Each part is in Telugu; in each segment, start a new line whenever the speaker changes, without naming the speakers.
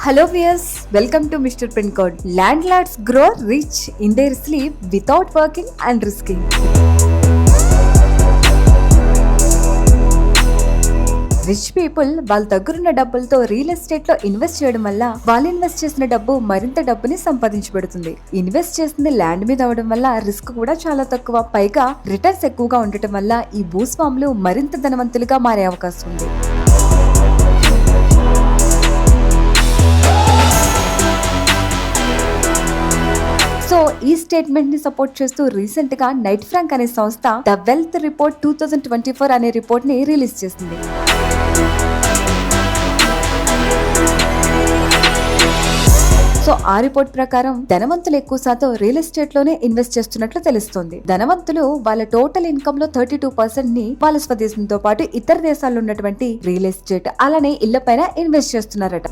Hello viewers, welcome to Mr. Pin Code. Landlords grow rich in their sleep without working and risking. Rich people వాళ్ళ దగ్గరున్న డబ్బులతో రియల్ ఎస్టేట్ లో ఇన్వెస్ట్ చేయడం వల్ల వాళ్ళు ఇన్వెస్ట్ చేసిన డబ్బు మరింత డబ్బుని సంపాదించబడుతుంది. ఇన్వెస్ట్ చేసింది ల్యాండ్ మీద అవడం వల్ల రిస్క్ కూడా చాలా తక్కువ, పైగా రిటర్న్స్ ఎక్కువగా ఉండటం వల్ల ఈ భూస్వాములు మరింత ధనవంతులుగా మారే అవకాశం ఉంది. సో ఈ స్టేట్మెంట్ ని సపోర్ట్ చేస్తూ రీసెంట్ గా నైట్ ఫ్రాంక్ అనే సంస్థ ద వెల్త్ రిపోర్ట్ 2024 అనే రిపోర్ట్ ని రిలీజ్ చేసింది. సో ఆ రిపోర్ట్ ప్రకారం ధనవంతులు ఎక్కువ శాతం రియల్ ఎస్టేట్ లోనే ఇన్వెస్ట్ చేస్తున్నట్లు తెలుస్తోంది. ధనవంతులు వాళ్ళ టోటల్ ఇన్కమ్ లో 32% ని వాళ్ళ స్వదేశంతో పాటు ఇతర దేశాల్లో ఉన్నటువంటి రియల్ ఎస్టేట్ అలానే ఇళ్ల పైన ఇన్వెస్ట్ చేస్తున్నారట.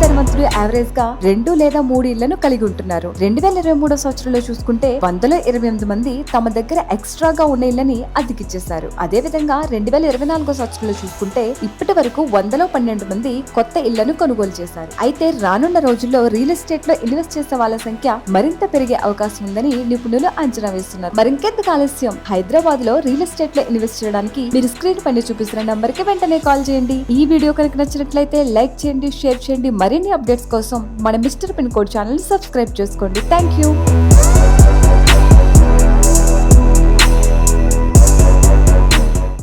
ధనవంతులు యావరేజ్ గా 2 లేదా 3 ఇళ్లను కలిగి ఉంటున్నారు. 2023 సంవత్సరంలో చూసుకుంటే 128 మంది తమ దగ్గర ఎక్స్ట్రాగా ఉన్న ఇళ్లని అద్దెకిచ్చేశారు. అదే విధంగా 2024 సంవత్సరంలో చూసుకుంటే ఇప్పటి వరకు 112 మంది కొత్త ఇళ్లను కొనుగోలు చేశారు. అయితే రానున్న రోజుల్లో రియల్ ఎస్టేట్ లో ఇన్వెస్ట్ చేసే వాళ్ళ సంఖ్య మరింత పెరిగే అవకాశం ఉందని నిపుణులు అంచనా వేస్తున్నారు. మరింకెందుకు ఆలస్యం, హైదరాబాద్ లో రియల్ ఎస్టేట్ లో ఇన్వెస్ట్ చేయడానికి మీరు స్క్రీన్ పైన చూపిస్తున్న నంబర్ కి వెంటనే కాల్ చేయండి. ఈ వీడియో కనుక నచ్చినట్లయితే లైక్ చేయండి, షేర్ చేయండి. మరిన్ని అప్డేట్స్ కోసం మన mister pin code channel subscribe చేసుకోండి. Thank you.